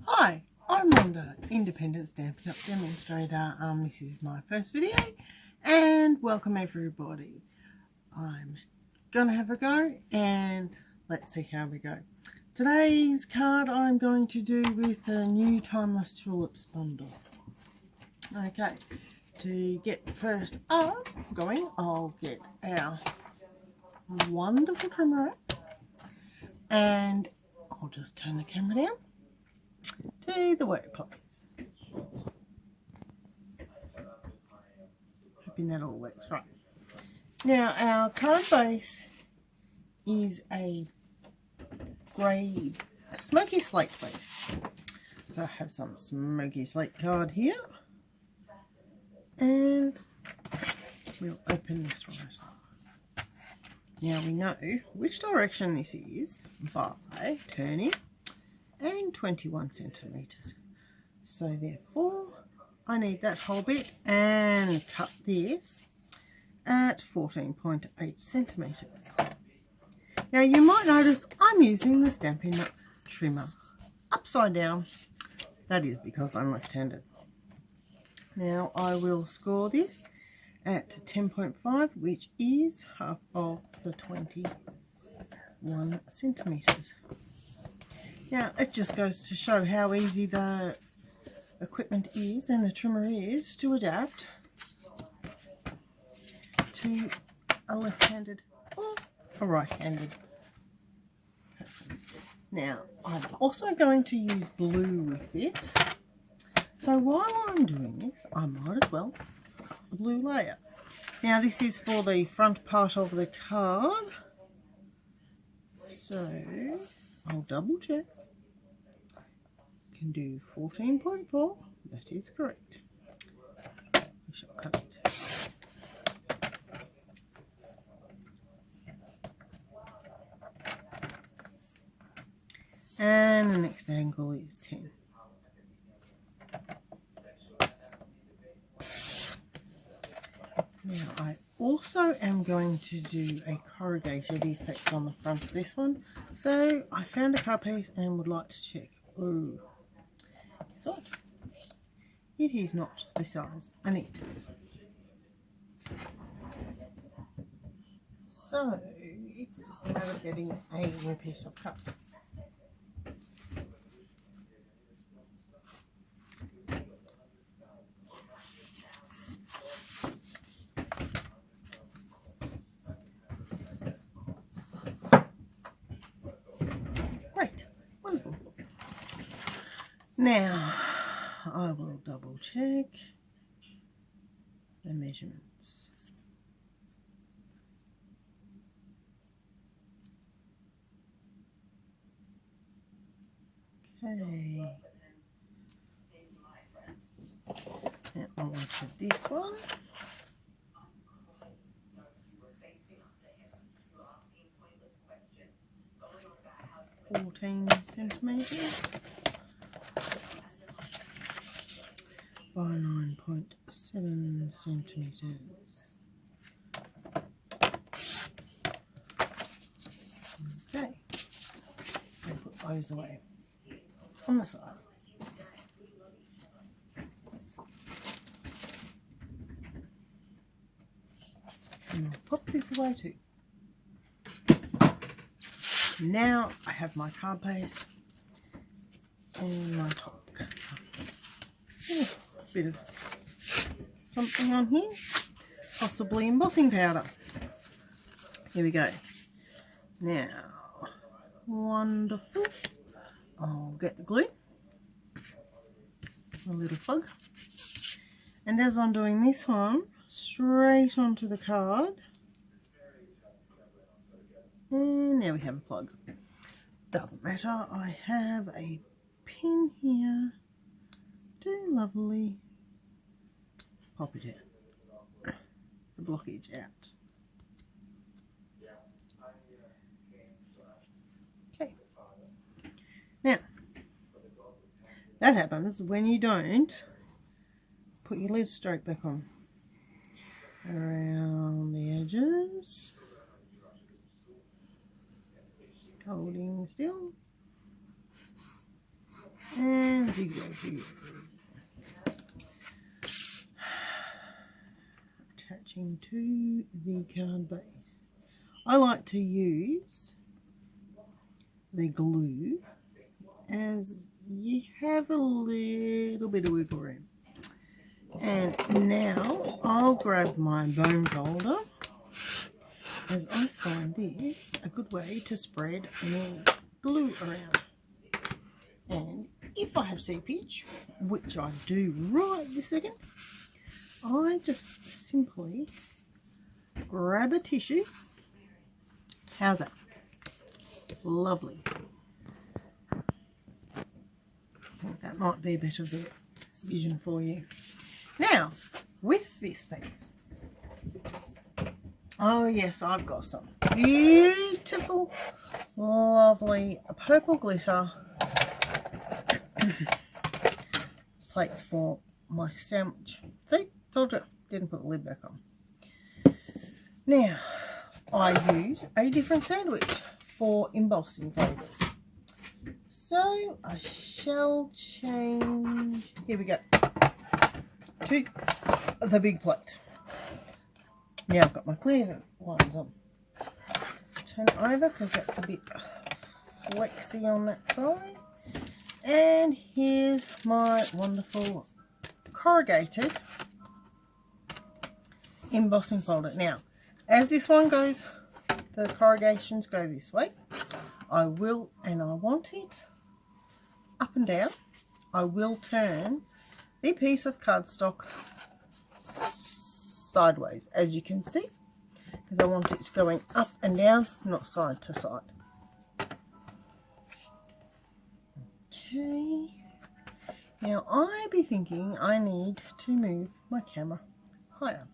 Hi, I'm Rhonda, independent Stampin' Up demonstrator. This is my first video and welcome everybody. I'm gonna have a go and let's see how we go. Today's card I'm going to do with a new Timeless Tulips bundle. Okay, to get first up going, I'll get our wonderful trimmer out and I'll just turn the camera down to the workplace. Hoping that all works right. Now our card base is a grey, smoky slate base. So I have some smoky slate card here. And we'll open this right up. Now we know which direction this is by turning and 21 centimetres. So therefore I need that whole bit and cut this at 14.8 centimetres. Now you might notice I'm using the Stampin' Up trimmer upside down. That is because I'm left-handed. Now I will score this at 10.5, which is half of the 21 centimetres. Now it just goes to show how easy the equipment is and the trimmer is to adapt to a left-handed or a right-handed person. Now I'm also going to use blue with this, so while I'm doing this I might as well cut the blue layer. Now this is for the front part of the card, so I'll double check. Can do 14.4, that is correct. We shall cut it. And the next angle is 10. Now I also am going to do a corrugated effect on the front of this one. So I found a card piece and would like to check. Ooh. Guess what? It is not the size I need. So it's just a matter of getting a new piece of cut. Great, wonderful. Now I will double check the measurements. Okay. Now I wanted this one. (14 centimetres) by 9.7 centimetres. Okay, and put those away on the side. And I'll pop this away too. Now I have my card base and my top cover. A bit of something on here, possibly embossing powder. Here we go. Now, wonderful. I'll get the glue, a little plug, and as I'm doing this one, straight onto the card. And now we have a plug. Doesn't matter, I have a pin here to lovely pop it out, the blockage out. Okay. Now, that happens when you don't put your lid straight back on. Around the edges. Holding still And zigzag, zigzag. Attaching to the card base. I like to use the glue as you have a little bit of wiggle room. And now I'll grab my bone folder, as I find this a good way to spread more glue around. And if I have seepage, which I do right this second, I just simply grab a tissue. How's that? Lovely. I think that might be a bit of a vision for you. Now, with this piece, oh yes, I've got some beautiful, lovely purple glitter plates for my sandwich. See, told you, didn't put the lid back on. Now, I use a different sandwich for embossing folders. So I shall change, here we go, to the big plate. Now I've got my clear lines on. Turn it over because that's a bit flexy on that side. And here's my wonderful corrugated embossing folder. Now, as this one goes, the corrugations go this way. I will, and I want it up and down, I will turn the piece of cardstock sideways, as you can see, because I want it going up and down, not side to side. Okay, now I be thinking I need to move my camera higher.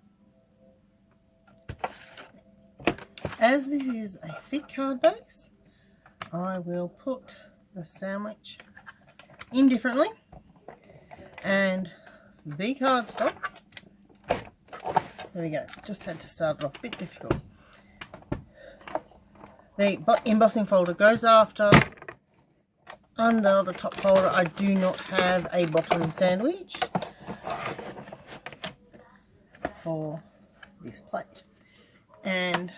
As this is a thick card base, I will put the sandwich in differently, and the cardstock, there we go, just had to start it off, a bit difficult. The embossing folder goes after, under the top folder. I do not have a bottom sandwich for this plate. And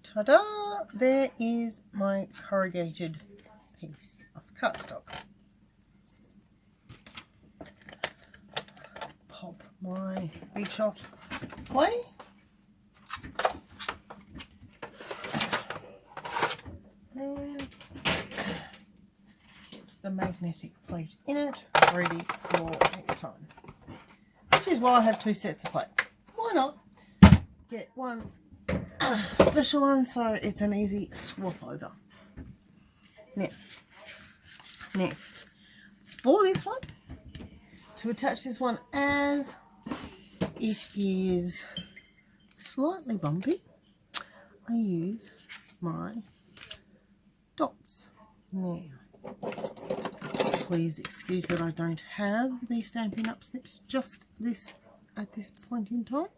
ta-da! There is my corrugated piece of cardstock. Pop my Big Shot away. And keeps the magnetic plate in it, ready for next time. Which is why I have two sets of plates. Why not get one special one so it's an easy swap over. Now, next, for this one, to attach this one, as it is slightly bumpy, I use my dots. Now, please excuse that I don't have the Stampin' Up snips just at this point in time.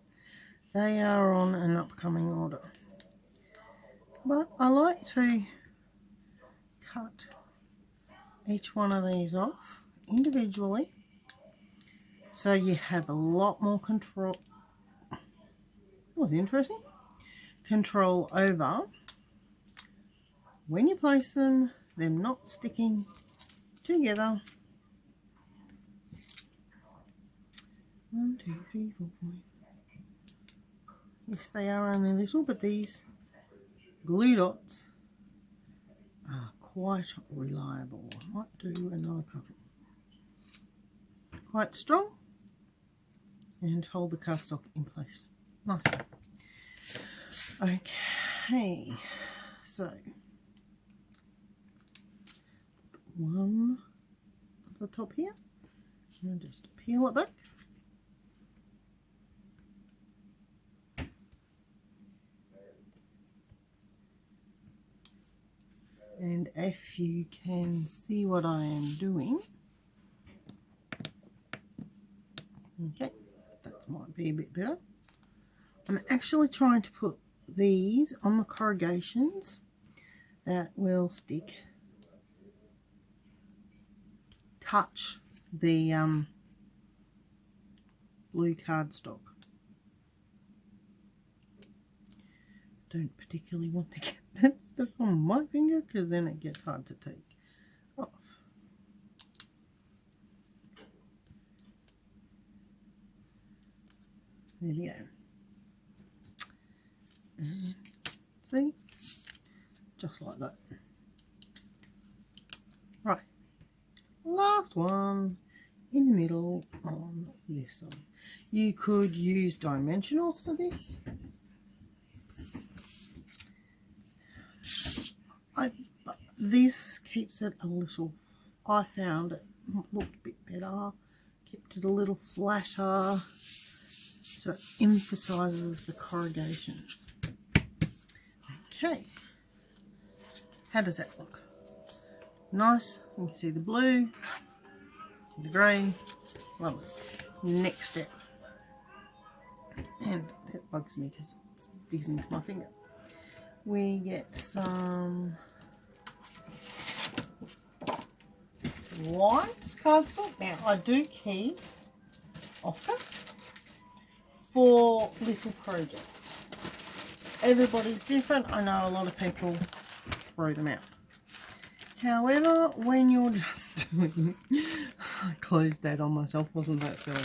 They are on an upcoming order. But I like to cut each one of these off individually so you have a lot more control. That was interesting. Control over when you place them not sticking together. 1, 2, 3, 4, 5. Yes, they are only little, but these glue dots are quite reliable. I might do another couple. Quite strong and hold the cardstock in place. Nice. Okay, so one at the top here, and just peel it back. And if you can see what I am doing, okay, that might be a bit better. I'm actually trying to put these on the corrugations that will stick touch the blue cardstock. Don't particularly want to get that stuff on my finger because then it gets hard to take off. There we go. And see, just like that. Right, last one in the middle on this side. You could use dimensionals for this. This keeps it a little, I found it looked a bit better, kept it a little flatter, so it emphasises the corrugations. Okay, how does that look? Nice, you can see the blue, the grey, lovely. Next step, and that bugs me because it digs into my finger. We get some white cardstock. Now I do keep offcuts for little projects. Everybody's different. I know a lot of people throw them out. However, when you're just doing, I closed that on myself, wasn't that silly?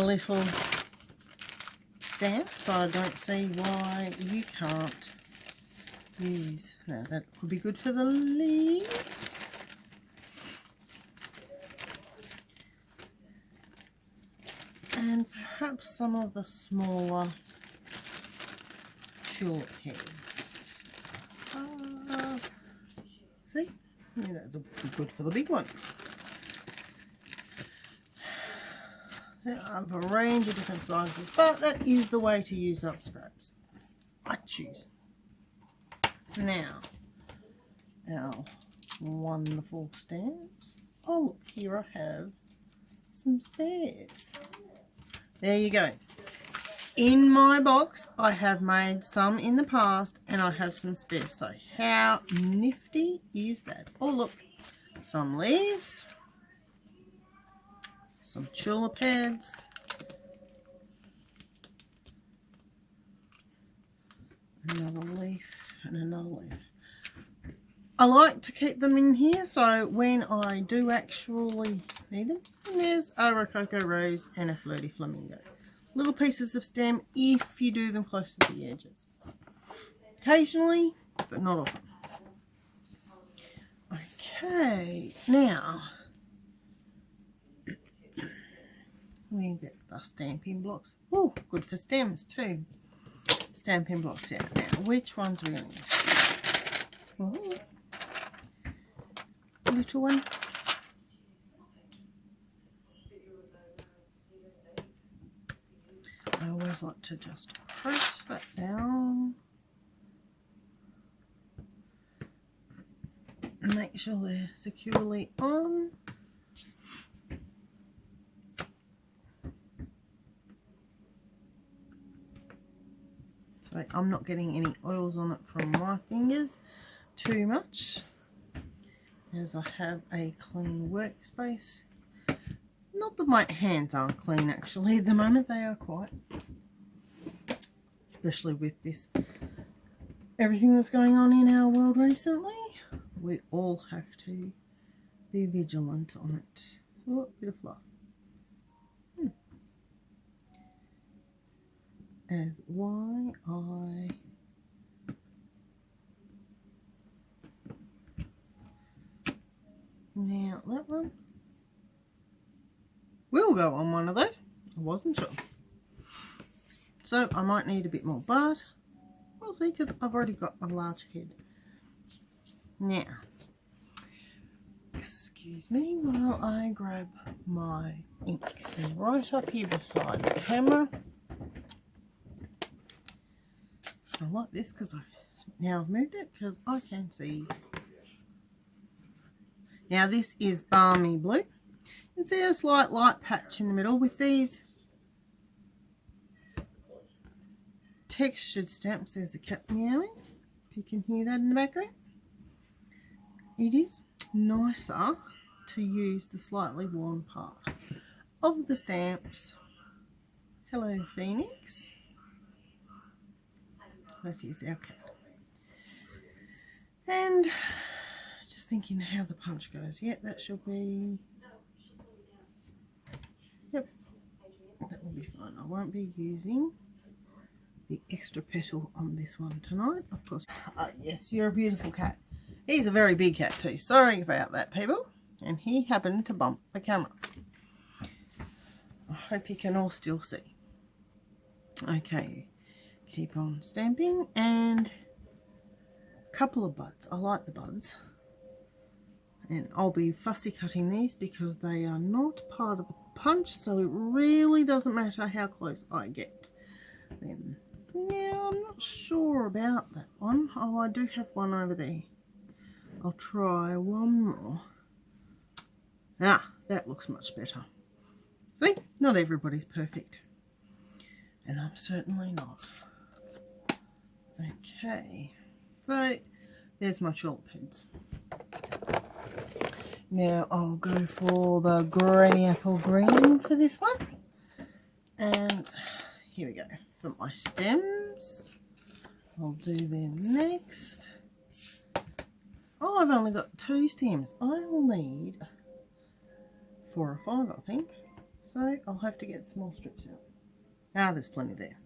Little stamps, I don't see why you can't use. Now that could be good for the leaves. And perhaps some of the smaller tulip heads. See? Yeah, that'll be good for the big ones. There are a range of different sizes, but that is the way to use up scraps. I choose. Now, our wonderful stamps. Oh, look, here I have some spares. There you go. In my box, I have made some in the past and I have some spares. So how nifty is that? Oh, look, some leaves, some tulip heads, another leaf and another leaf. I like to keep them in here so when I do actually need them, there's a Rococo Rose and a Flirty Flamingo. Little pieces of stem if you do them close to the edges. Occasionally, but not often. Okay, now we get the Stampin' blocks. Oh, good for stems too. Stampin' blocks out. Now, which ones are we going to use? Oh, little one. I always like to just press that down. Make sure they're securely on. So I'm not getting any oils on it from my fingers too much, as I have a clean workspace. Not that my hands aren't clean actually at the moment, they are quite. Especially with this, everything that's going on in our world recently. We all have to be vigilant on it. Oh, bit of fluff. As why I now that one will go on one of those. I wasn't sure. So I might need a bit more, but we'll see because I've already got a large head. Now, excuse me while I grab my inks. They're right up here beside the camera. I like this because I've moved it because I can see. Now this is Balmy Blue. You can see a slight light patch in the middle with these textured stamps. There's a cat meowing, if you can hear that in the background. It is nicer to use the slightly worn part of the stamps. Hello, Phoenix. That is our cat. And just thinking how the punch goes. Yep, that should be... Yep, that will be fine. I won't be using the extra petal on this one tonight, of course. Yes, you're a beautiful cat. He's a very big cat too. Sorry about that, people. And he happened to bump the camera. I hope you can all still see. Okay, keep on stamping, and a couple of buds. I like the buds. And I'll be fussy cutting these because they are not part of the punch, so it really doesn't matter how close I get them. Yeah, I'm not sure about that one. Oh, I do have one over there. I'll try one more. Ah, that looks much better. See, not everybody's perfect. And I'm certainly not. Okay, so there's my tulip heads. Now I'll go for the granny apple green for this one. And here we go. For my stems, I'll do them next. Oh, I've only got 2 stems. I'll need 4 or 5, I think. So I'll have to get small strips out. Ah, there's plenty there.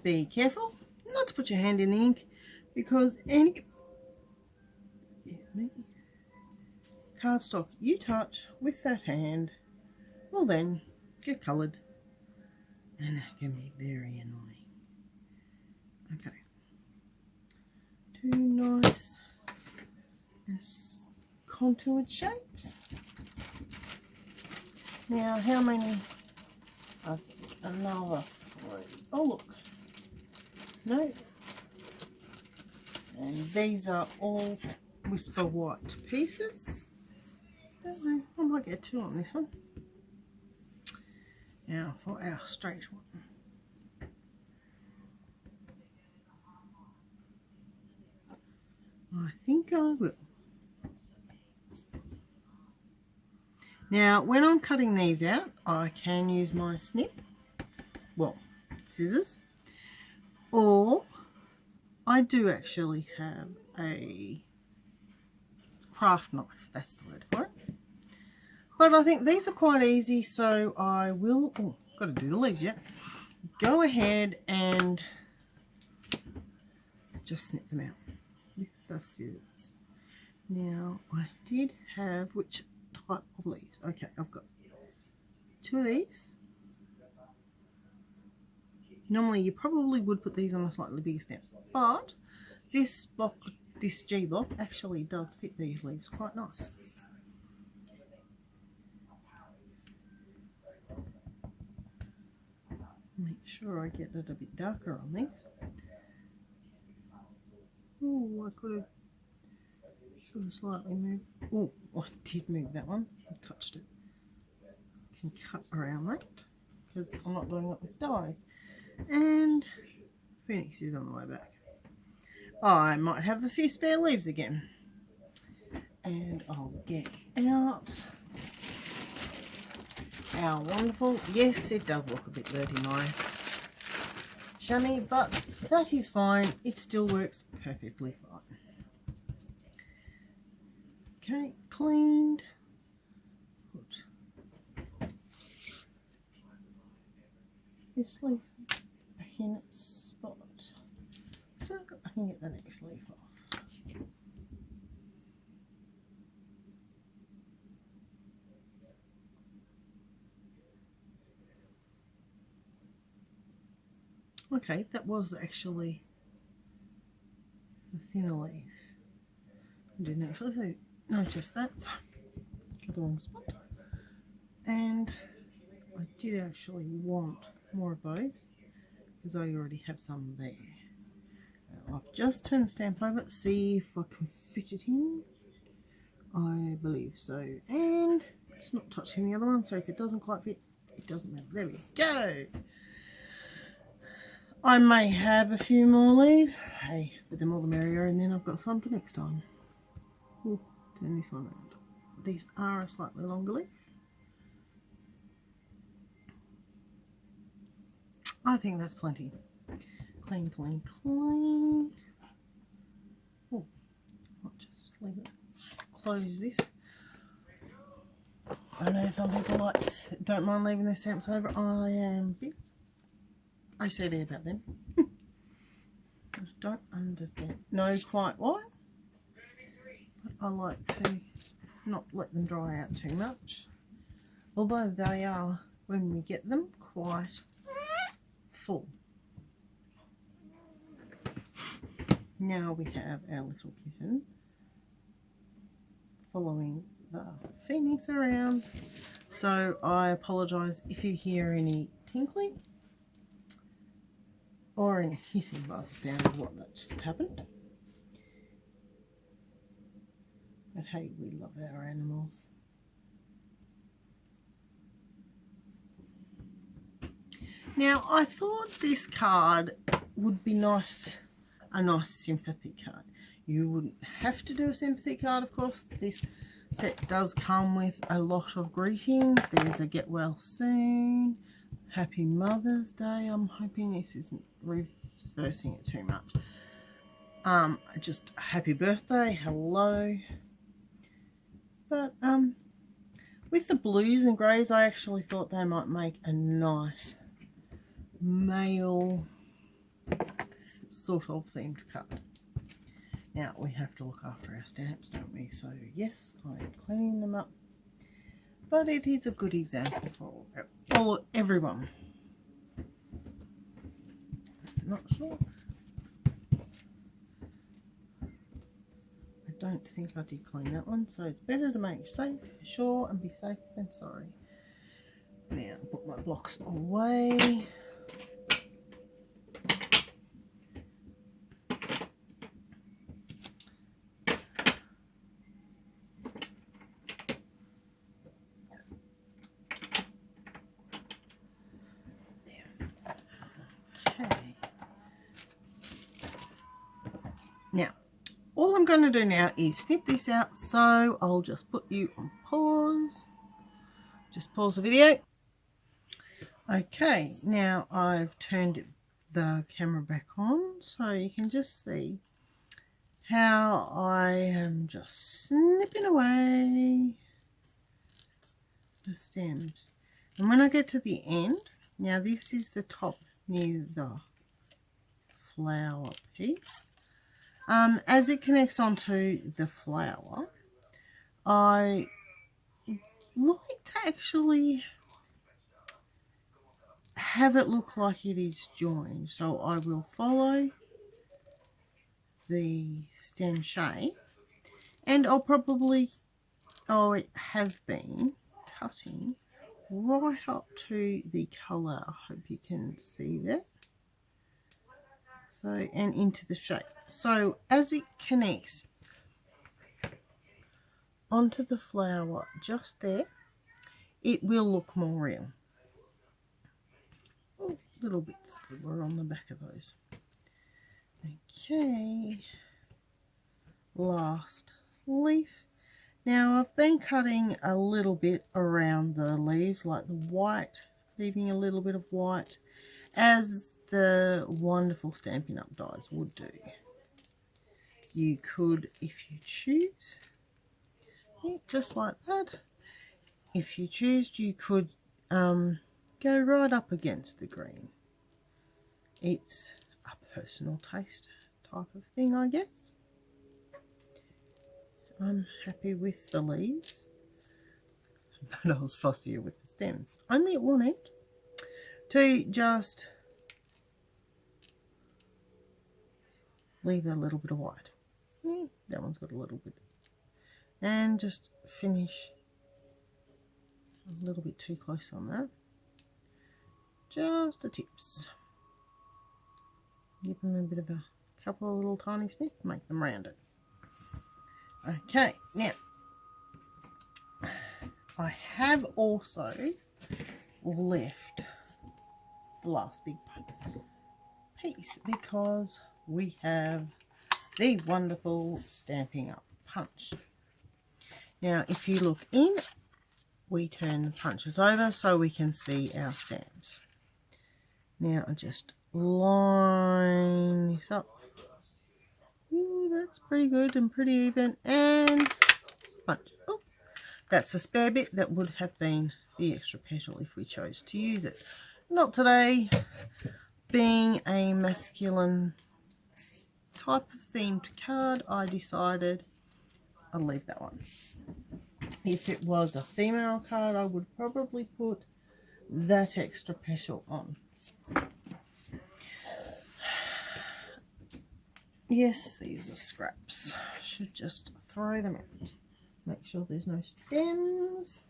Be careful not to put your hand in the ink, because any cardstock you touch with that hand will then get coloured, and that can be very annoying. Okay, 2 nice contoured shapes. Now, how many? I think another 3. Oh, look. No. And these are all Whisper White pieces. Don't know, I might get 2 on this one. Now for our straight one. I think I will. Now, when I'm cutting these out, I can use my snip, well, scissors, or I do actually have a craft knife, that's the word for it. But I think these are quite easy, so I will, oh, got to do the leaves yet, go ahead and just snip them out with the scissors. Now, I did have, which type of leaves? Okay, I've got 2 of these. Normally you probably would put these on a slightly bigger stamp, but this block, this G block, actually does fit these leaves quite nice. Make sure I get it a bit darker on these. Oh, I could have slightly moved. Oh, I did move that one. I touched it. I can cut around that because I'm not doing it with dies. And Phoenix is on the way back. I might have a few spare leaves again. And I'll get out our wonderful, yes, it does look a bit dirty, my chamois, but that is fine. It still works perfectly fine. Okay, cleaned. Put this leaf back in its spot so I can get the next leaf off. Okay, that was actually the thinner leaf. I didn't actually notice that. Got the wrong spot. And I did actually want more of those because I already have some there. Now, I've just turned the stamp over to see if I can fit it in. I believe so. And it's not touching the other one, so if it doesn't quite fit, it doesn't matter. There we go. I may have a few more leaves. Hey, but the more the merrier, and then I've got some for next time. Ooh, turn this one around. These are a slightly longer leaf. I think that's plenty. Clean, clean, clean. Oh, I'll just leave it. Close this. I know some people don't mind leaving their stamps over. I am a bit OCD about them. I don't understand. Know quite why. But I like to not let them dry out too much. Although they are, when we get them, quite full. Now we have our little kitten following the phoenix around. So I apologise if you hear any tinkling or any hissing by the sound of what that just happened. But hey, we love our animals. Now I thought this card would be nice, a nice sympathy card. You wouldn't have to do a sympathy card, of course. This set does come with a lot of greetings. There's a get well soon, happy Mother's Day. I'm hoping this isn't reversing it too much. Just happy birthday, hello. But with the blues and greys, I actually thought they might make a nice male sort of themed card. Now we have to look after our stamps, don't we? So yes, I am cleaning them up, but it is a good example for everyone. Not sure. I don't think I did clean that one, so it's better to make sure and be safe than sorry. Now put my blocks away. Now, all I'm going to do now is snip this out, so I'll just put you on pause. Just pause the video. Okay, now I've turned the camera back on, so you can just see how I am just snipping away the stems. And when I get to the end, now this is the top near the flower piece. As it connects onto the flower, I like to actually have it look like it is joined. So I will follow the stem shape, and I'll probably, have been cutting right up to the colour. I hope you can see that. So, and into the shape. So as it connects onto the flower just there, it will look more real. Oh, little bits that were on the back of those. Okay, last leaf. Now I've been cutting a little bit around the leaves, like the white, leaving a little bit of white, as the wonderful Stampin' Up dies would do. You could, if you choose, just like that. If you choose, you could go right up against the green. It's a personal taste type of thing, I guess. I'm happy with the leaves, but I was fussier with the stems. Only at one end, to just leave a little bit of white. That one's got a little bit. And just finish a little bit too close on that. Just the tips. Give them a bit of a couple of little tiny snips, make them rounded. Okay, now I have also left the last big piece because we have the wonderful Stampin' Up punch. Now, if you look in, we turn the punches over so we can see our stamps. Now, I just line this up. Ooh, that's pretty good and pretty even. And punch. Oh, that's the spare bit that would have been the extra petal if we chose to use it. Not today. Being a masculine type of themed card, I decided I'll leave that one. If it was a female card, I would probably put that extra petal on. Yes, these are scraps. Should just throw them out. Make sure there's no stems.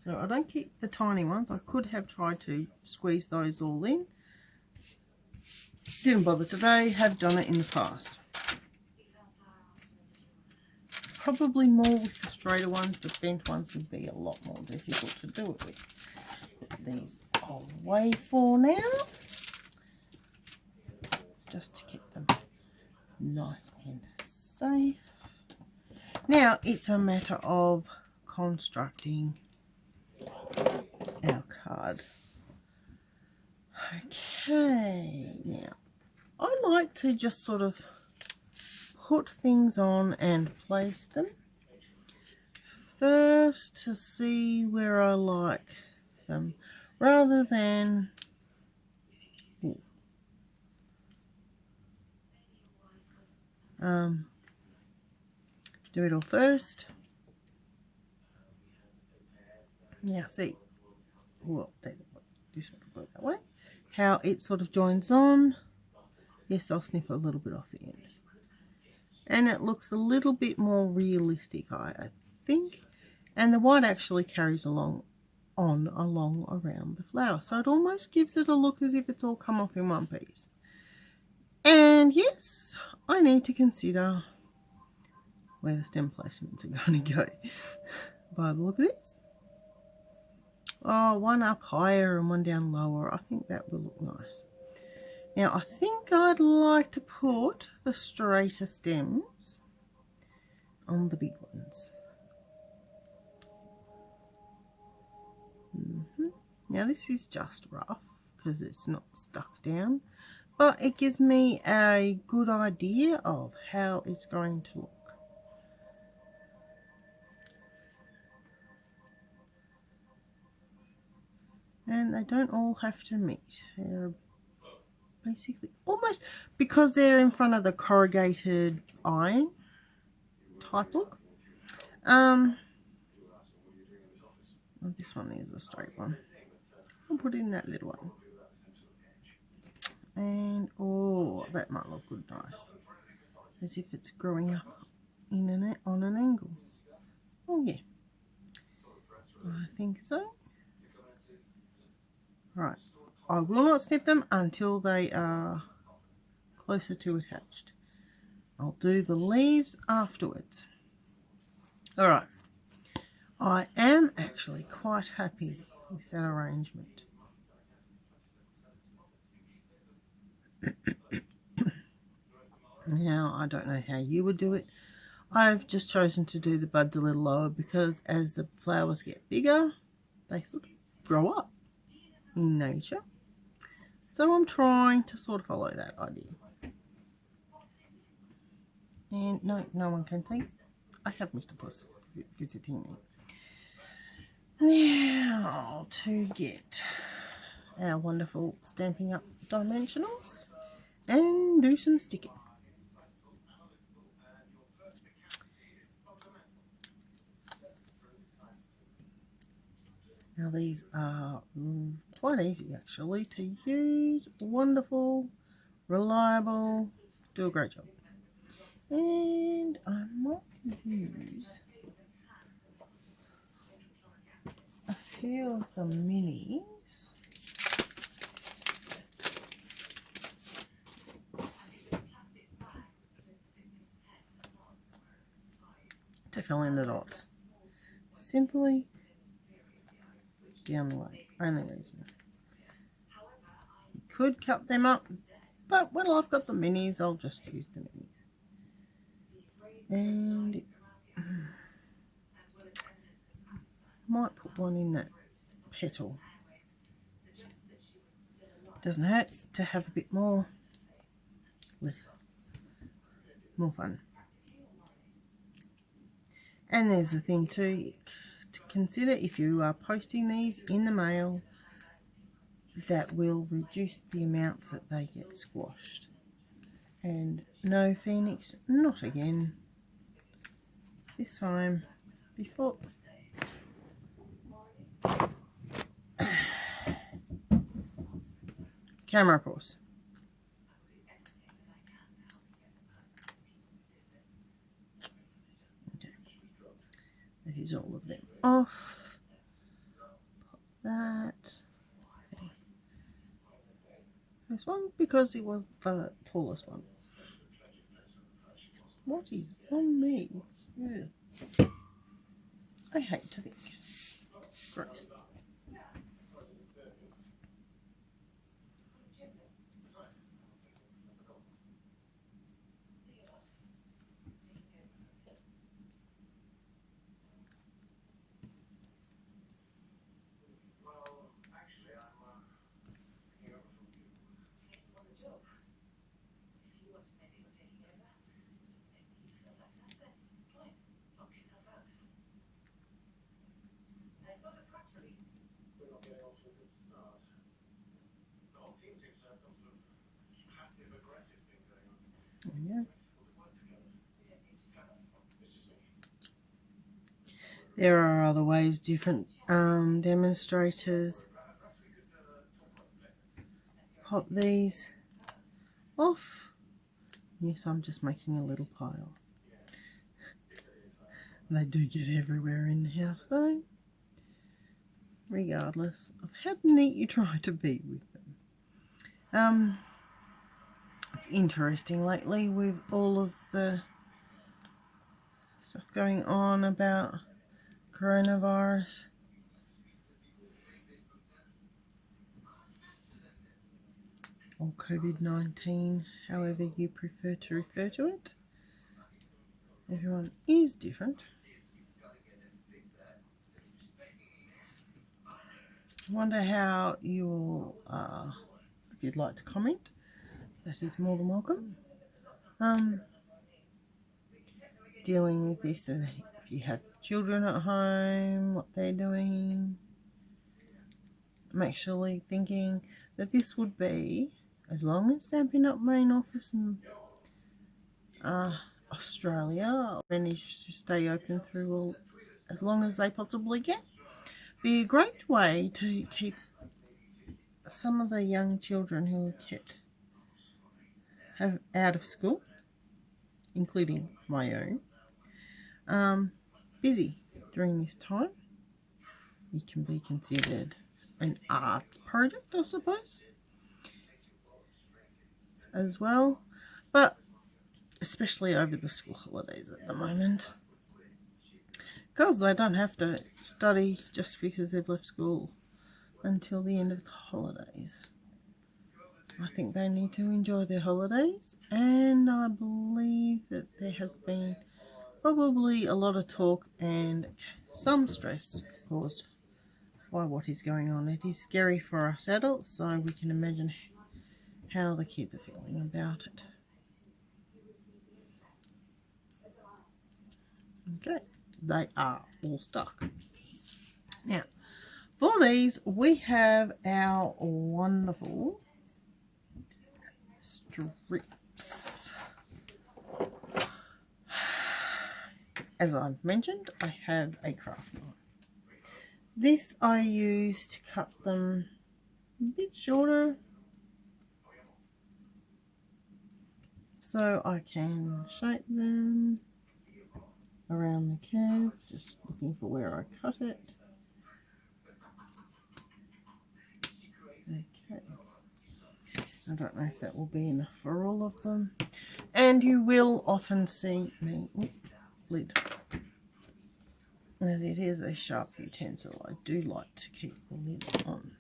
So I don't keep the tiny ones. I could have tried to squeeze those all in. Didn't bother today, have done it in the past. Probably more with the straighter ones, the bent ones would be a lot more difficult to do it with. Put these away for now, just to keep them nice and safe. Now it's a matter of constructing our card. Okay, now I like to just sort of put things on and place them first to see where I like them, rather than do it all first. Yeah, see, well, this will go that way. How it sort of joins on. Yes, I'll snip a little bit off the end. And it looks a little bit more realistic, I think. And the white actually carries along around the flower. So it almost gives it a look as if it's all come off in one piece. And yes, I need to consider where the stem placements are going to go. By the look of this. Oh, one up higher and one down lower. I think that will look nice. Now, I think I'd like to put the straighter stems on the big ones. Now, this is just rough because it's not stuck down, but it gives me a good idea of how it's going to look. And they don't all have to meet. They're basically almost, because they're in front of the corrugated iron type look. This one is a straight one. I'll put in that little one. And oh, that might look good, nice. As if it's growing up in on an angle. Oh yeah, I think so. Right, I will not snip them until they are closer to attached. I'll do the leaves afterwards. Alright, I am actually quite happy with that arrangement. Now, I don't know how you would do it. I've just chosen to do the buds a little lower because as the flowers get bigger, they sort of grow up in nature. So I'm trying to sort of follow that idea. And no one can see. I have Mr. Puss visiting me. Now to get our wonderful Stampin' Up dimensionals and do some sticking. Now these are quite easy actually to use, wonderful, reliable, do a great job. And I might use a few of the minis. To fill in the dots. Simply the only reason. You could cut them up, but when I've got the minis, I'll just use the minis. And might put one in that petal. Doesn't hurt to have a bit more fun. And there's the thing too to consider: if you are posting these in the mail, that will reduce the amount that they get squashed. And no, Phoenix, not again. This time before. Camera pause. Okay. That is all of them off. Pop that. Okay. This one, because it was the tallest one. What is on me? Ugh. I hate to think. Gross. Yeah. There are other ways, different demonstrators pop these off. Yes, I'm just making a little pile. They do get everywhere in the house though, regardless of how neat you try to be with them. It's interesting lately with all of the stuff going on about coronavirus. Or COVID-19, however you prefer to refer to it. Everyone is different. I wonder how you'll, if you'd like to comment, that is more than welcome. Dealing with this, if you have children at home, what they're doing. I'm actually thinking that this would be, as long as Stampin' Up main office in Australia manage to stay open through all, as long as they possibly can, be a great way to keep some of the young children who are kept out of school, including my own, busy during this time. It can be considered an art project, I suppose, as well, but especially over the school holidays at the moment, because they don't have to study just because they've left school until the end of the holidays. I think they need to enjoy their holidays, and I believe that there has been probably a lot of talk and some stress caused by what is going on. It is scary for us adults, so we can imagine how the kids are feeling about it. Okay, they are all stuck. Now, for these, we have our wonderful strips. As I've mentioned, I have a craft knife. This I use to cut them a bit shorter, so I can shape them around the curve, just looking for where I cut it. Okay, I don't know if that will be enough for all of them, and you will often see me lid, as it is a sharp utensil. I do like to keep the lid on.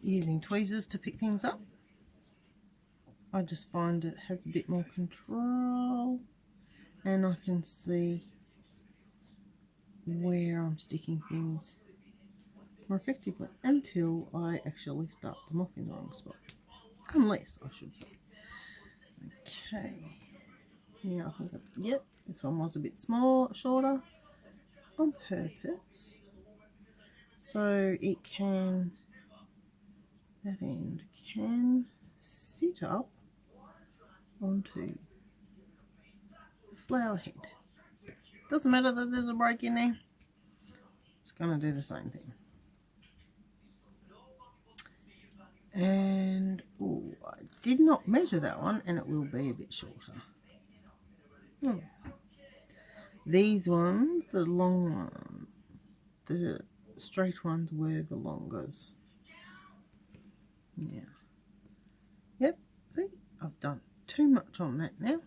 Using tweezers to pick things up. I just find it has a bit more control and I can see where I'm sticking things more effectively until I actually start them off in the wrong spot. Unless, I should say. Okay. Yeah, I think, yep, this one was a bit shorter on purpose. So it can, that end can sit up onto the flower head. Doesn't matter that there's a break in there. It's going to do the same thing. And I did not measure that one, and it will be a bit shorter. These ones, the long ones, the straight ones were the longest. Yeah. Yep. See, I've done too much on that now.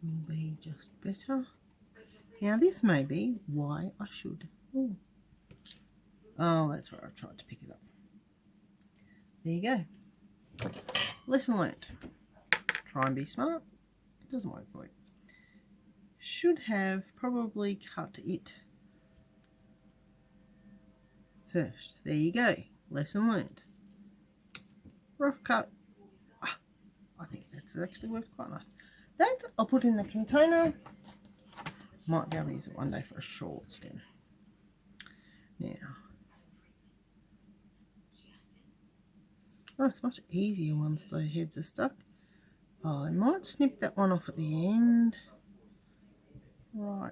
Will be just better. Now this may be why I should. Oh, that's where I tried to pick it up. There you go. Lesson learnt. Try and be smart. It doesn't work for you. Should have probably cut it first. There you go. Lesson learnt. Rough cut. I think that's actually worked quite nice. That I'll put in the container. Might be able to use it one day for a short stem. Now, it's much easier once the heads are stuck. I might snip that one off at the end. Right,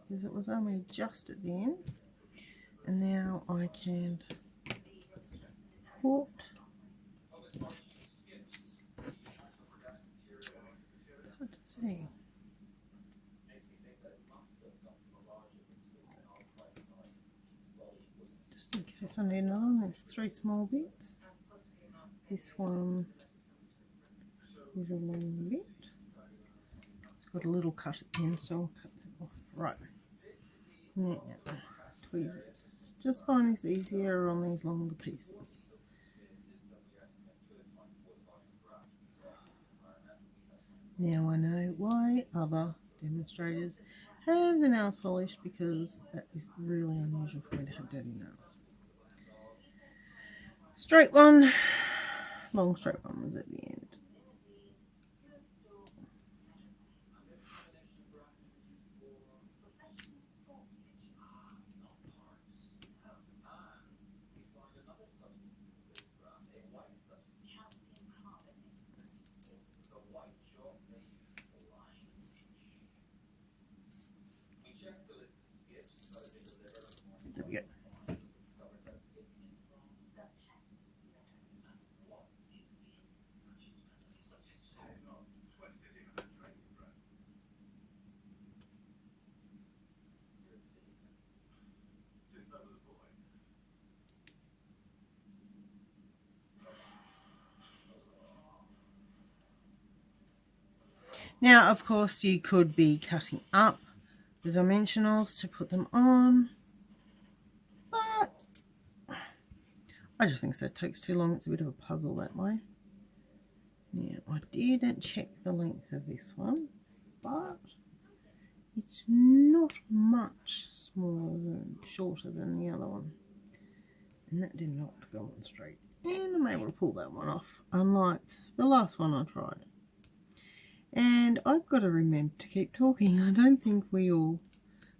because it was only just at the end. And now I can put it's hard to see. Just in case I need another one, there's 3 small bits. This one is a long bit. It's got a little cut at the end, so I'll cut that off. Right. Now, tweezers. Just find this easier on these longer pieces. Now I know why other demonstrators have the nails polished, because that is really unusual for me to have dirty nails. Straight one, long straight one was at the end. There we go. Now, of course, you could be cutting up the dimensionals to put them on, but I just think that takes too long. It's a bit of a puzzle that way. Now, I didn't check the length of this one, but it's not much shorter than the other one. And that did not go on straight. And I'm able to pull that one off, unlike the last one I tried. And I've got to remember to keep talking. I don't think we all,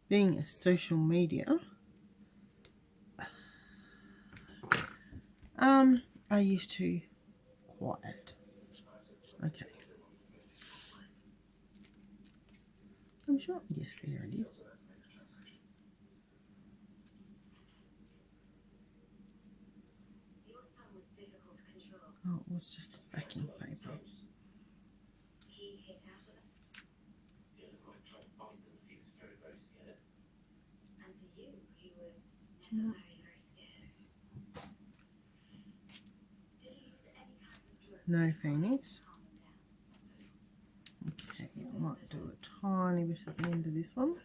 being a social media, are used to quiet. Okay. I'm sure. Yes, there it is. Oh, it was just the backing paper. No Phoenix. Okay, I might do a tiny bit at the end of this one,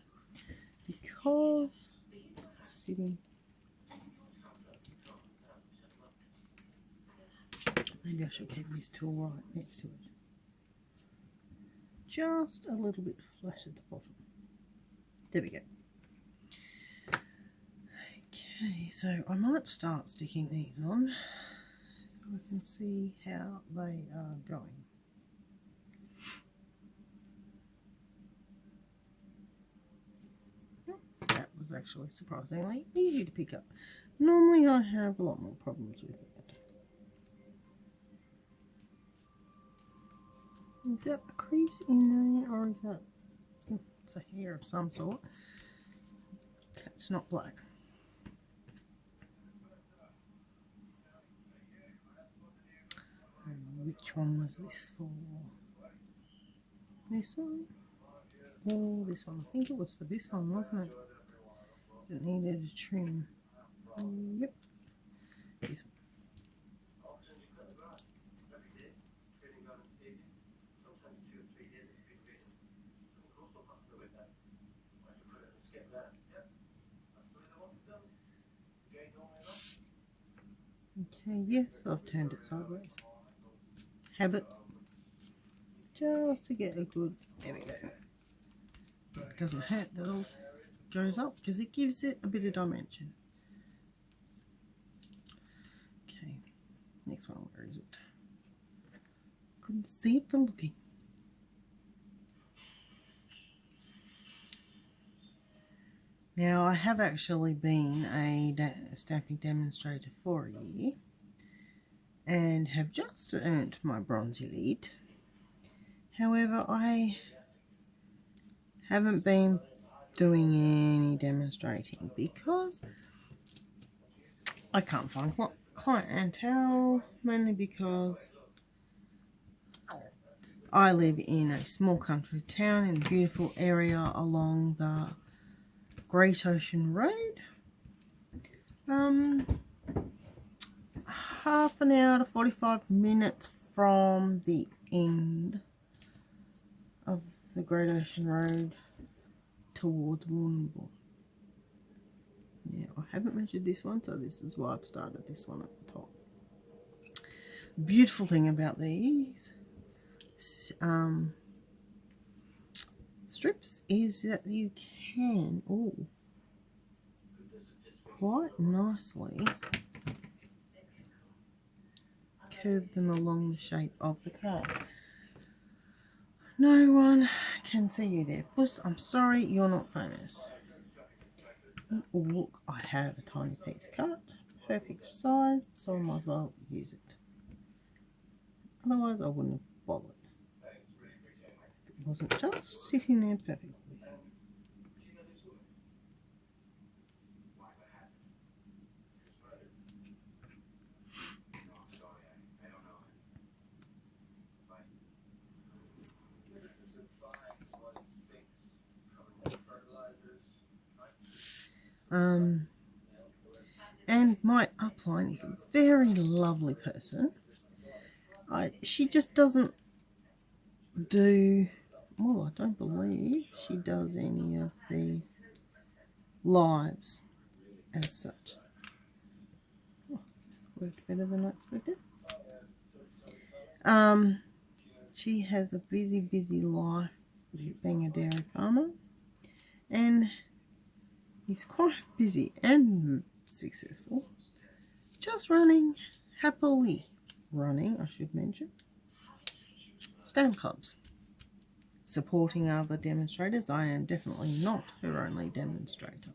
because sitting. Maybe I should keep this tool right next to it. Just a little bit flat at the bottom. There we go. Okay, so I might start sticking these on so I can see how they are going. That was actually surprisingly easy to pick up. Normally I have a lot more problems with it. Is that a crease in there, or is that it's a hair of some sort? It's not black. Which one was this for? This one? Or this one? I think it was for this one, wasn't it? It needed a trim. Yep. This one. Okay, yes, I've turned it sideways. Habit. Just to get a good, there we go. It doesn't hurt that all goes up because it gives it a bit of dimension. Okay, next one, where is it? Couldn't see it for looking. Now, I have actually been a stamping demonstrator for a year and have just earned my bronze elite. However, I haven't been doing any demonstrating because I can't find clientele, mainly because I live in a small country town in a beautiful area along the Great Ocean Road. Half an hour to 45 minutes from the end of the Great Ocean Road towards Warrnambool. Now, I haven't measured this one, so this is why I've started this one at the top. Beautiful thing about these strips is that you can quite nicely curve them along the shape of the card. No one can see you there, Puss. I'm sorry, you're not famous. Oh, look, I have a tiny piece cut, perfect size, so I might as well use it. Otherwise, I wouldn't have bothered. It wasn't just sitting there perfectly. And my upline is a very lovely person. She just doesn't do, well, I don't believe she does any of these lives as such. Oh, worked better than I expected. She has a busy life with being a dairy farmer, and he's quite busy and successful, just happily running, I should mention, stamp clubs, supporting other demonstrators. I am definitely not her only demonstrator.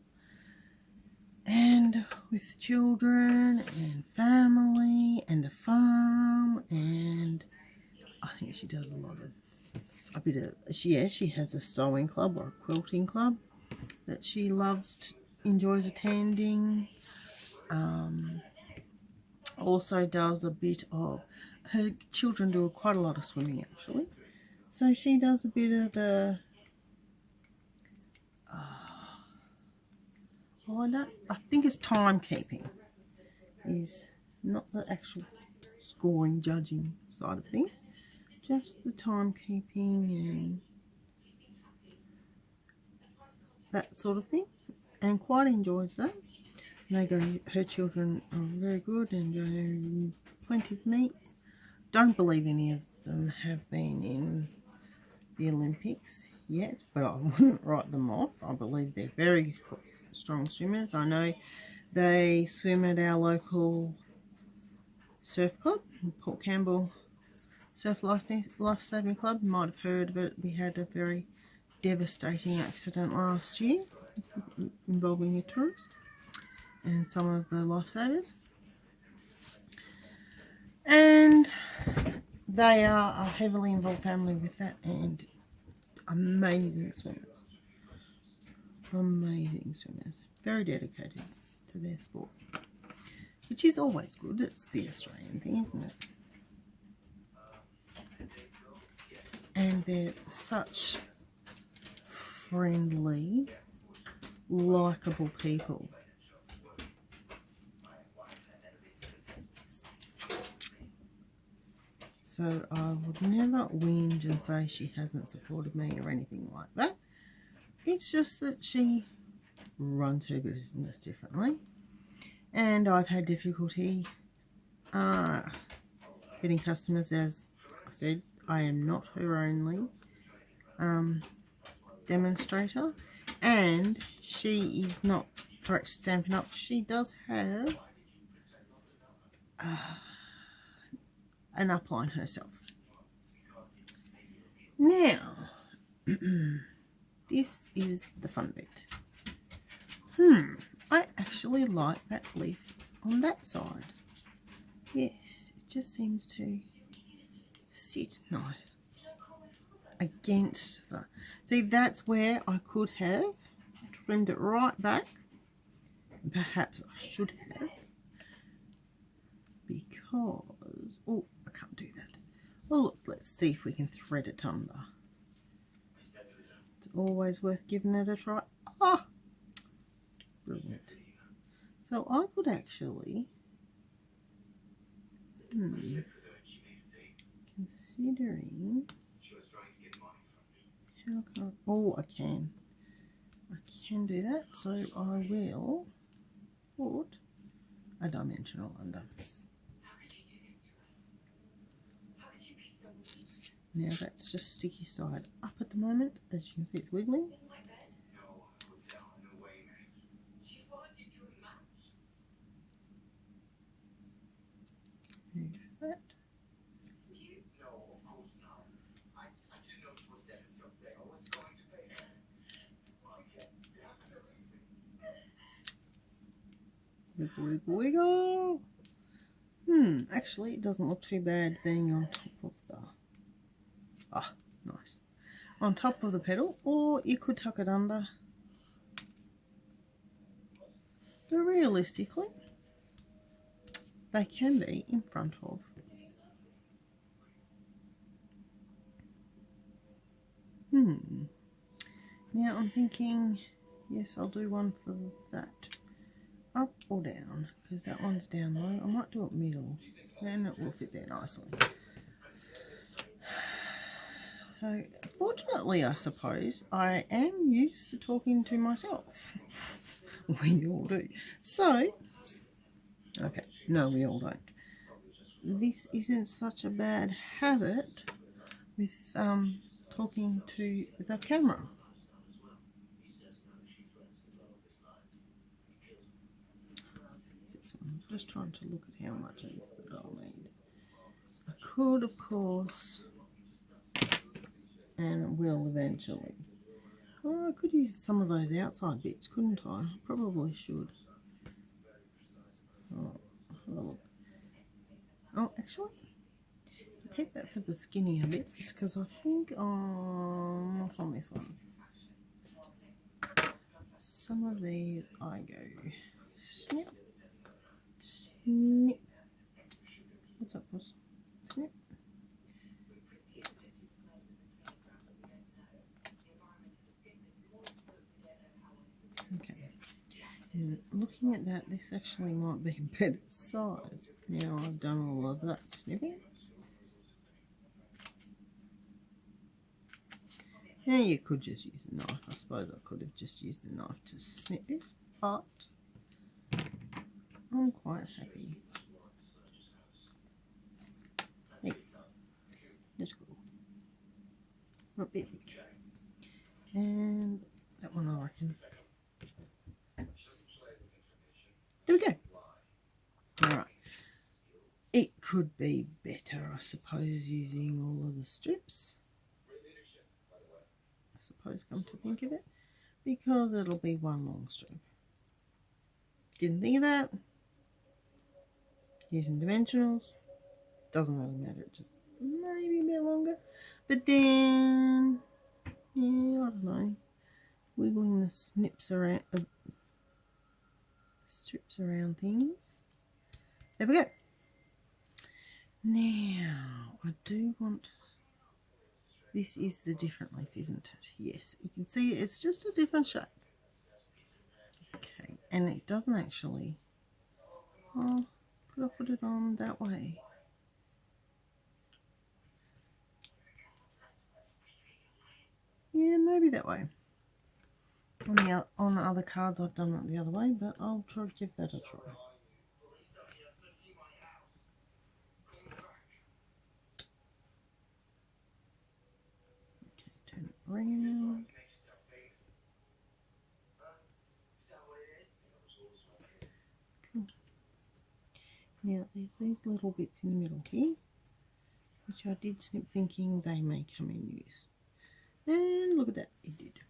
And with children and family and a farm, and I think she does she has a sewing club or a quilting club that she enjoys attending. Also does a bit of, her children do quite a lot of swimming actually, so she does a bit of the I think it's timekeeping, is not the actual scoring, judging side of things, just the timekeeping and that sort of thing, and quite enjoys that. Her children are very good and go to plenty of meets. Don't believe any of them have been in the Olympics yet, but I wouldn't write them off. I believe they're very strong swimmers. I know they swim at our local surf club, Port Campbell Surf Lifesaving Club. You might have heard of it. We had a very devastating accident last year involving a tourist and some of the lifesavers. And they are a heavily involved family with that, and amazing swimmers. Amazing swimmers. Very dedicated to their sport. Which is always good. It's the Australian thing, isn't it? And they're such friendly, likeable people. So I would never whinge and say she hasn't supported me or anything like that. It's just that she runs her business differently. And I've had difficulty getting customers. As I said, I am not her only demonstrator. And she is not direct Stampin' Up. She does have an upline herself. Now, this is the fun bit. I actually like that leaf on that side. Yes, it just seems to sit nice against the... See, that's where I could have trimmed it right back. Perhaps I should have. Because... oh, I can't do that. Well, look, let's see if we can thread it under. It's always worth giving it a try. Ah! Brilliant. So I could actually... considering... how can I... oh, I can. I can do that. So I will put a dimensional under. Now that's just sticky side up at the moment. As you can see, it's wiggling. Move that. Wiggle, wiggle, wiggle. Actually, it doesn't look too bad being on top of the... ah, nice. On top of the petal, or you could tuck it under. But realistically, they can be in front of. Now I'm thinking, yes, I'll do one for that. Up or down, because that one's down low. I might do it middle, and it will fit there nicely. So, fortunately, I suppose, I am used to talking to myself. We all do. So, okay, no, we all don't. This isn't such a bad habit with talking to the camera. This one. I'm just trying to look at how much it is that I'll need. I could, of course, and will eventually. Oh, I could use some of those outside bits, couldn't I? I probably should. Oh, have a look. Oh, actually, I'll keep that for the skinnier bits because I think not on this one. Some of these I go snip, snip. What's up, boss? Snip. Okay. And looking at that, this actually might be a better size. Now I've done all of that snipping. Now you could just use a knife. I suppose I could have just used the knife to snip this, but I'm quite happy. Hey, let's go. Not big. And that one I reckon. There we go. Alright. It could be better, I suppose, using all of the strips. I suppose, come to think of it. Because it'll be one long strip. Didn't think of that. Using dimensionals. Doesn't really matter. Just maybe a bit longer. But then, yeah, I don't know. Wiggling the strips around things. There we go. Now, I do want... This is the different leaf, isn't it? Yes, you can see it's just a different shape. Okay, and it doesn't actually... Oh, could I put it on that way? Yeah, maybe that way. On the other cards I've done it the other way, but I'll try to give that a try. Okay, turn it around. Cool. Now there's these little bits in the middle here, which I did snip thinking they may come in use. And look at that, it did.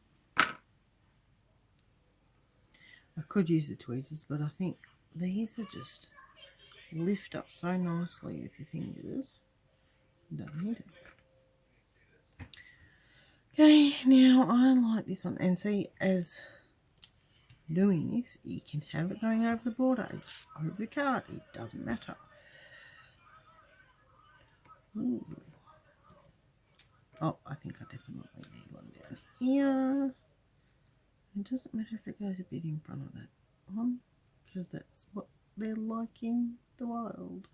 I could use the tweezers, but I think these are just lift up so nicely with your fingers. Don't need it. Okay, now I like this one. And see, as doing this, you can have it going over the border, over the card. It doesn't matter. Ooh. Oh, I think I definitely need one down here. It doesn't matter if it goes a bit in front of that one, because that's what they're like in the wild.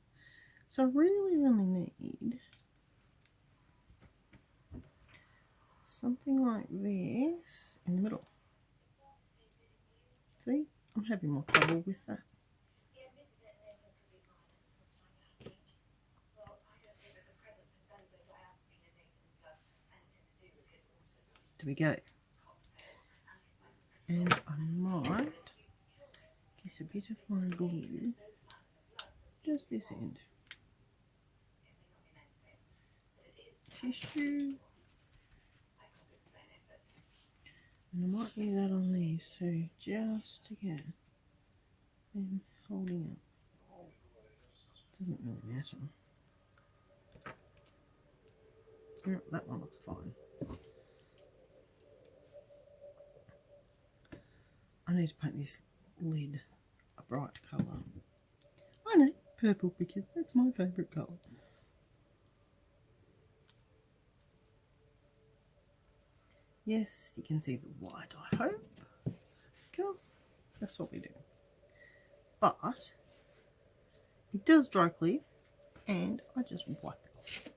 So I really need something like this in the middle. See, I'm having more trouble with that. There we go. And I might get a bit of my glue, just this end. Tissue. And I might use that on these too, just to get them holding up. Doesn't really matter. No, that one looks fine. I need to paint this lid a bright colour. I know, purple, because that's my favourite colour. Yes, you can see the white, I hope, because that's what we do. But it does dry clear, and I just wipe it off.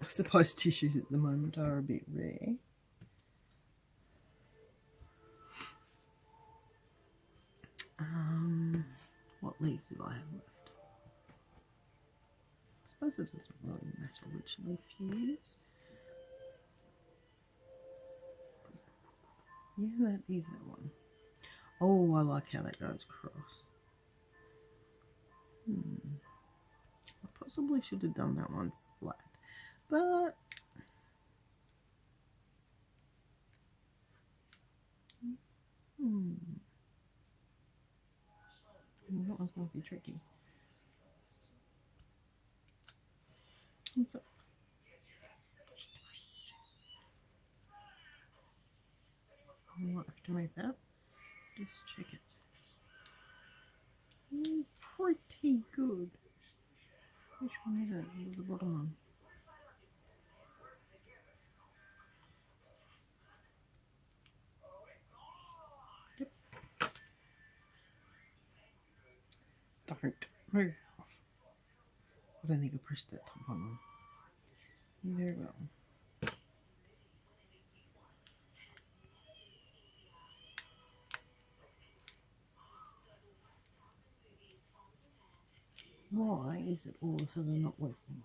I suppose tissues at the moment are a bit rare. What leaves do I have left? I suppose it doesn't really matter which leaf you use. Yeah, that is that one. Oh, I like how that goes across. I possibly should have done that one flat, but that one's going to be tricky. What's up? I might have to make that. Just check it. Pretty good. Which one is it? It was the bottom one. Yep. Don't move off. I don't think I pressed that top one. Very well. Why is it all of a sudden not working?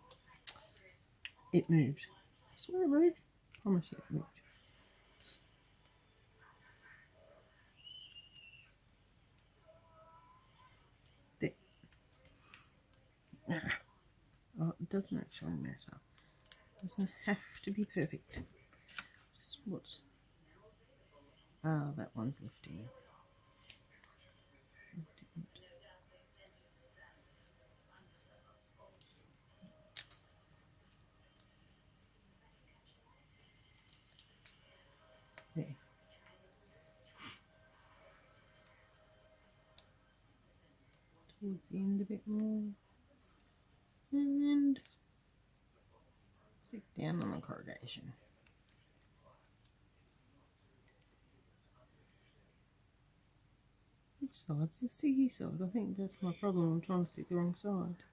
It moved. I swear it moved. I promise you it moved. There. Oh, it doesn't actually matter. It doesn't have to be perfect. Just what? Ah, that one's lifting. There. Towards the end a bit more. And stick down on the corrugation. Which side's the sticky side? I think that's my problem. I'm trying to stick the wrong side.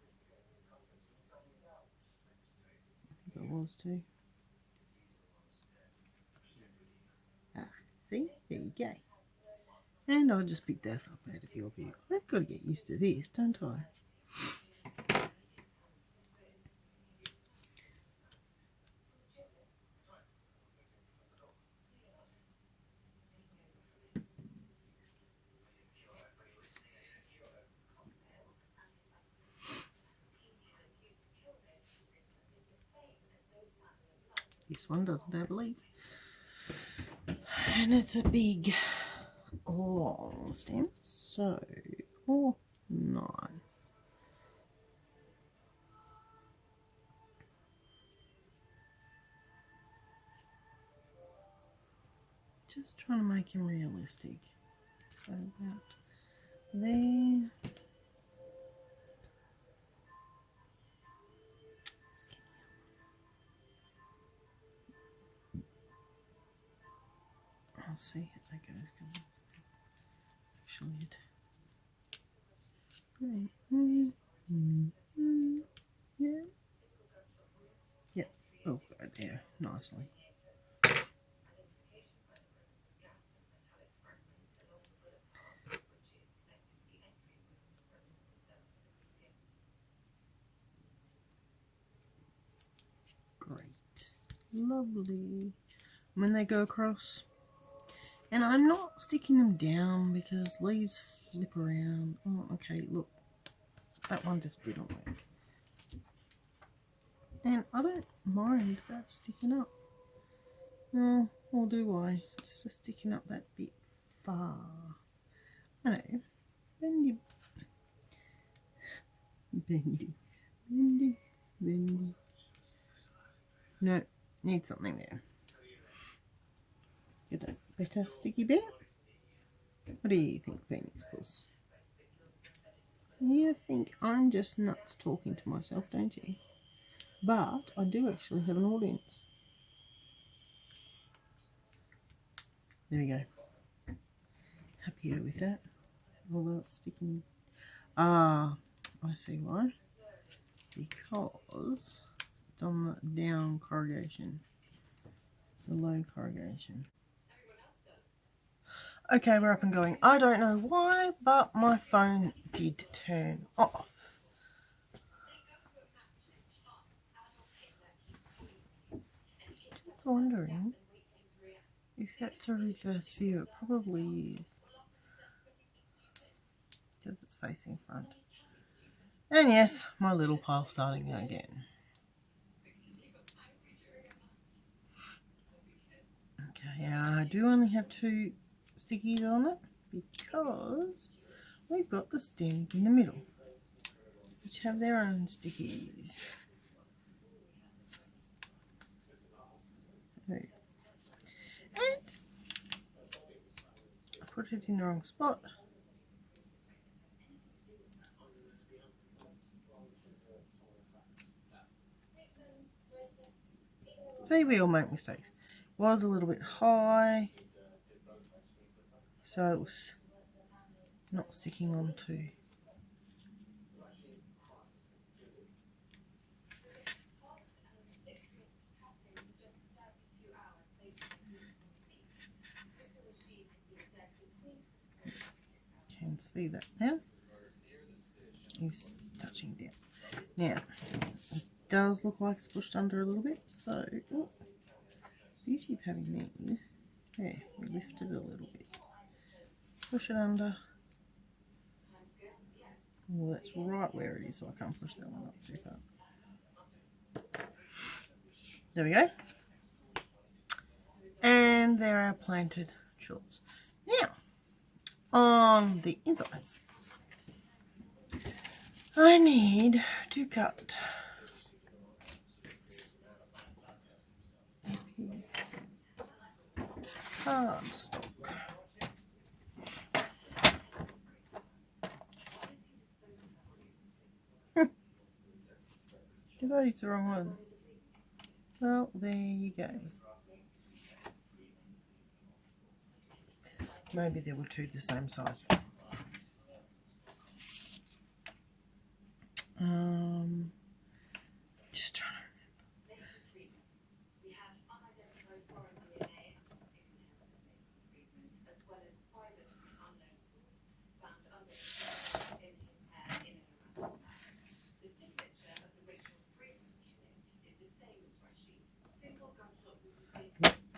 I think I was too. Ah, see? There you go. And I'll just pick that up out of your view. I've got to get used to this, don't I? This one doesn't have a leaf. And it's a big, long stem. So, oh, nice. Just trying to make him realistic. So about there. I'll see how that goes. Actually, it. Yeah. Yep. Oh, right there, nicely. Great. Lovely. When they go across. And I'm not sticking them down because leaves flip around. Oh, okay, look. That one just didn't work. And I don't mind that sticking up. No, or do I? It's just sticking up that bit far. I know. Bendy. Bendy. Bendy. Bendy. No, need something there. Get a better sticky bit. What do you think, Phoenix Puss? You think I'm just nuts talking to myself, don't you? But I do actually have an audience. There we go. Happier with that. Although it's sticking. Ah, I see why. Because it's on the down corrugation. The low corrugation. Okay, we're up and going. I don't know why, but my phone did turn off. Just wondering if that's a reverse view. It probably is. Because it's facing front. And yes, my little pile starting again. Okay, I do only have 2 stickies on it because we've got the stems in the middle, which have their own stickies. And I put it in the wrong spot. See, we all make mistakes. It was a little bit high, so it was not sticking onto. Can see that now. He's touching pushing down. Now, it does look like it's pushed under a little bit, so oh, beauty of having these. There, we lift it a little bit. Push it under. Well, that's right where it is, so I can't push that one up too far. There we go. And there are planted tulips. Now, on the inside, I need to cut cardstock. Did I use the wrong one? Well, there you go. Maybe there were two the same size. Just trying to remember.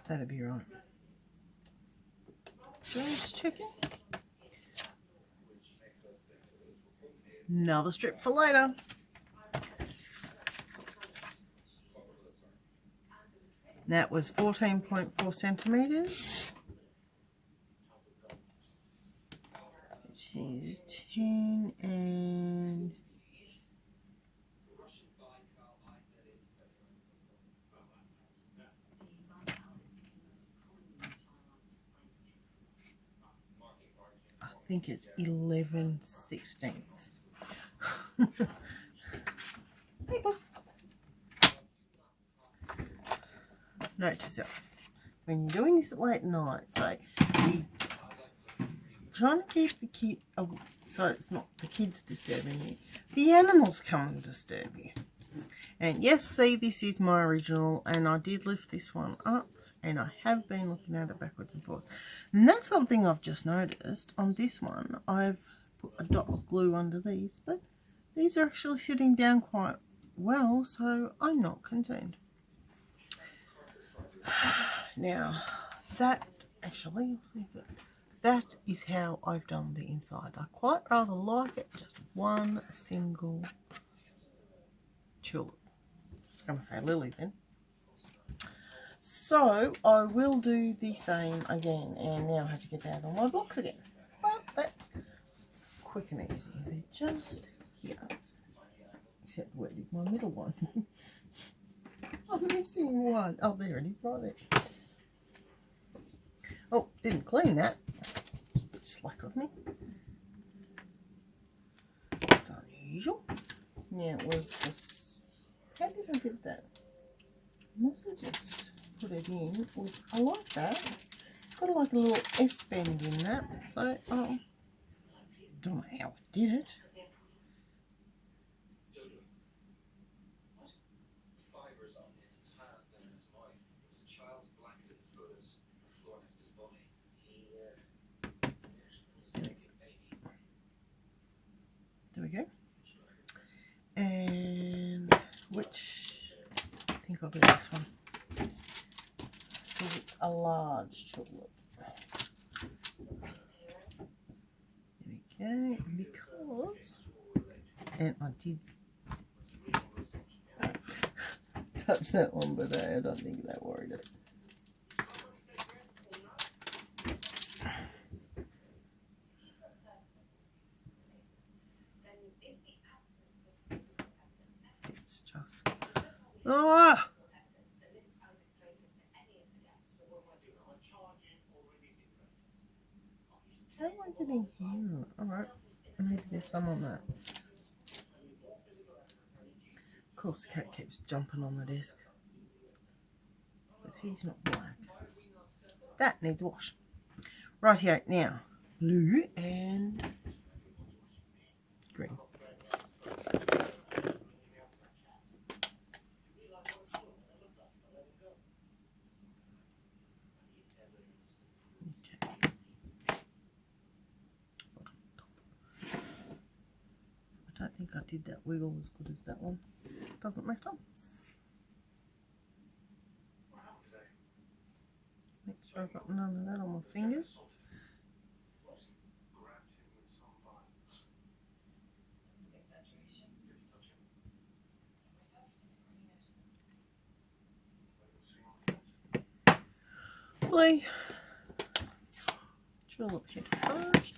That'd be right. Just checking. Another strip for later. That was 14.4 centimeters. Which is 10 and I think it's 11/16. Hey, boss. Note to self, when you're doing this at late night, so you trying to keep the kid, so it's not the kids disturbing you, the animals come and disturb you. And yes, see, this is my original, and I did lift this one up, and I have been looking at it backwards and forwards. And that's something I've just noticed. On this one, I've put a dot of glue under these, but these are actually sitting down quite well, so I'm not concerned. Now, that actually, you'll see that. That is how I've done the inside. I quite rather like it, just one single tulip. I was going to say lily then. So, I will do the same again, and now I have to get out on my blocks again. But that's quick and easy. They're just here. Except where did my middle one? I'm missing one. Oh, there it is, right there. Oh, didn't clean that. Bit slack of me. That's unusual. Now it was just. How did I get that? I must have just put it in. I like that. Got like a little S bend in that. So, don't know how I did it. There we go. And which, I think I'll do this one. Because it's a large tulip. There we go. Because, and I did touch that one, but I don't think that worried it. It's just, oh! How am I getting here? Alright, maybe there's some on that. Of course, the cat keeps jumping on the desk. But he's not black. That needs a wash. Right here, now, blue and green. I don't think I did that wiggle as good as that one. Doesn't matter. Make sure I've got none of that on my fingers. Blue. Tulip head first.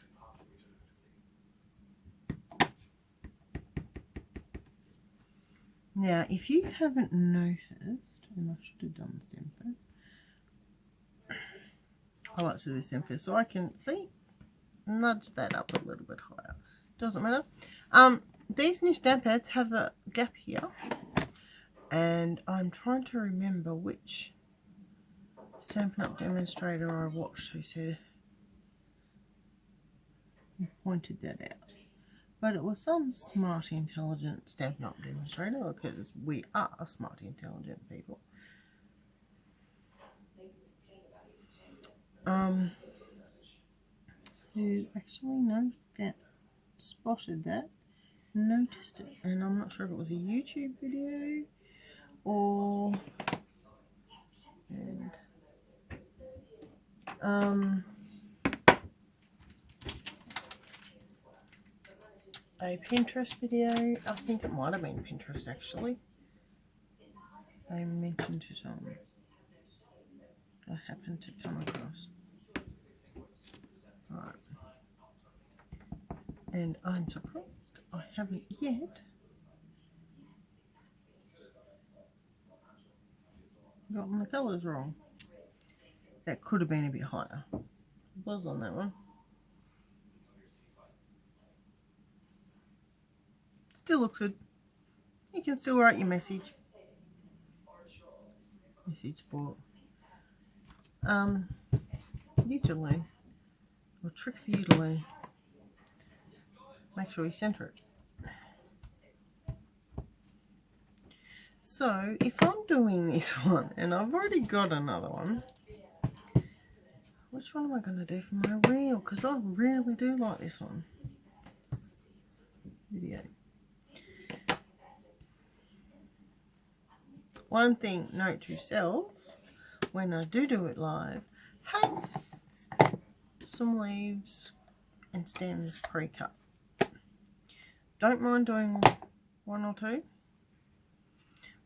Now, if you haven't noticed, and I should have done the stem first, I like to do the stem first so I can see, nudge that up a little bit higher. Doesn't matter. These new stamp pads have a gap here, and I'm trying to remember which Stampin' Up demonstrator I watched who said, who pointed that out. But it was some smart, intelligent Stampin' Up demonstrator, because we are smart, intelligent people. Who actually spotted that, noticed it, and I'm not sure if it was a YouTube video or a Pinterest video. I think it might have been Pinterest actually. They mentioned it on. I happened to come across. Right. And I'm surprised I haven't yet gotten the colours wrong. That could have been a bit higher. It was on that one. Still looks good. You can still write your message. Message board. You to learn. Or trick for you to learn. Make sure you center it. So if I'm doing this one and I've already got another one, which one am I going to do for my reel? Because I really do like this one. Video. One thing, note to self, when I do it live, have some leaves and stems pre-cut. Don't mind doing one or two.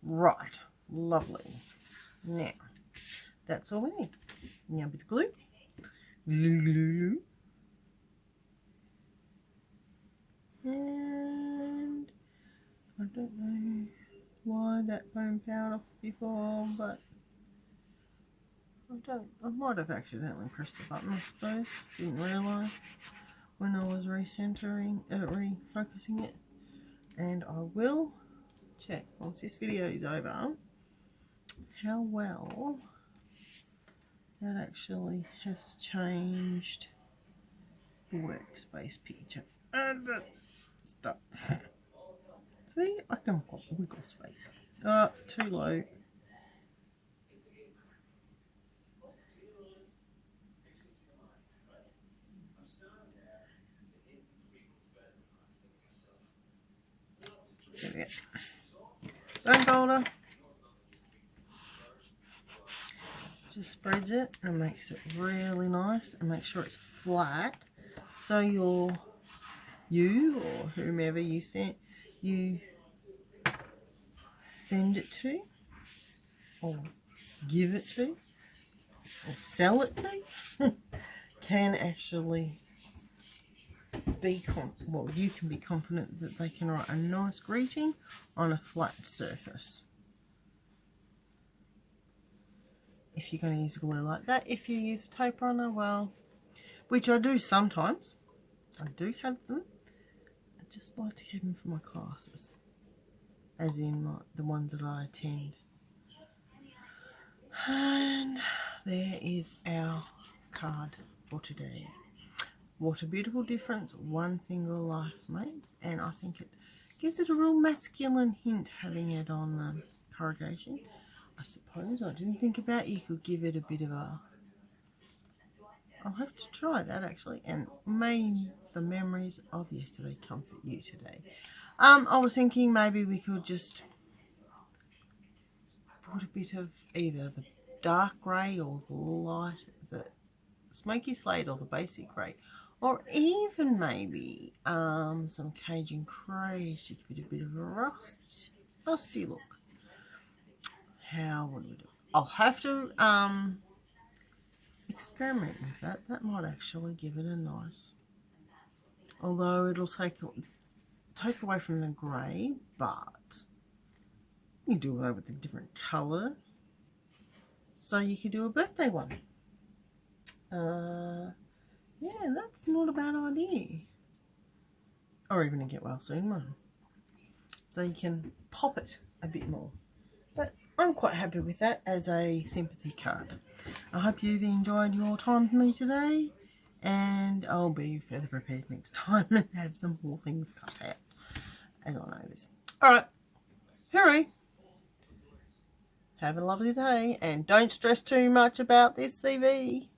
Right, lovely. Now, that's all we need. Now a bit of glue. Glue. And I don't know why that foam powder off before, but I might have accidentally pressed the button, I suppose. Didn't realise when I was refocusing it. And I will check once this video is over how well that actually has changed the workspace picture. And stop. See, I can wiggle space. Too low. There we go. Bone folder. Just spreads it and makes it really nice, and make sure it's flat, so you or whomever you send it to, or give it to, or sell it to, can actually be you can be confident that they can write a nice greeting on a flat surface. If you're going to use glue like that. If you use a tape runner, well, which I do sometimes, I do have them. I just like to keep them for my classes, as in the ones that I attend. And there is our card for today. What a beautiful difference one single life makes, and I think it gives it a real masculine hint having it on the corrugation. I suppose I didn't think about you could give it a bit of a... I'll have to try that actually, and may the memories of yesterday comfort you today. I was thinking maybe we could just put a bit of either the dark grey or the smoky slate or the basic grey, or even maybe some Cajun Craze to give it a bit of a rusty look. How would we do it? I'll have to experiment with that. That might actually give it a nice, although it'll take away from the grey, but you do it with a different colour. So you could do a birthday one. Yeah, that's not a bad idea. Or even a get well soon one. So you can pop it a bit more. But I'm quite happy with that as a sympathy card. I hope you've enjoyed your time with me today. And I'll be further prepared next time and have some more things cut out as I notice. Alright, hooray! Have a lovely day and don't stress too much about this CV.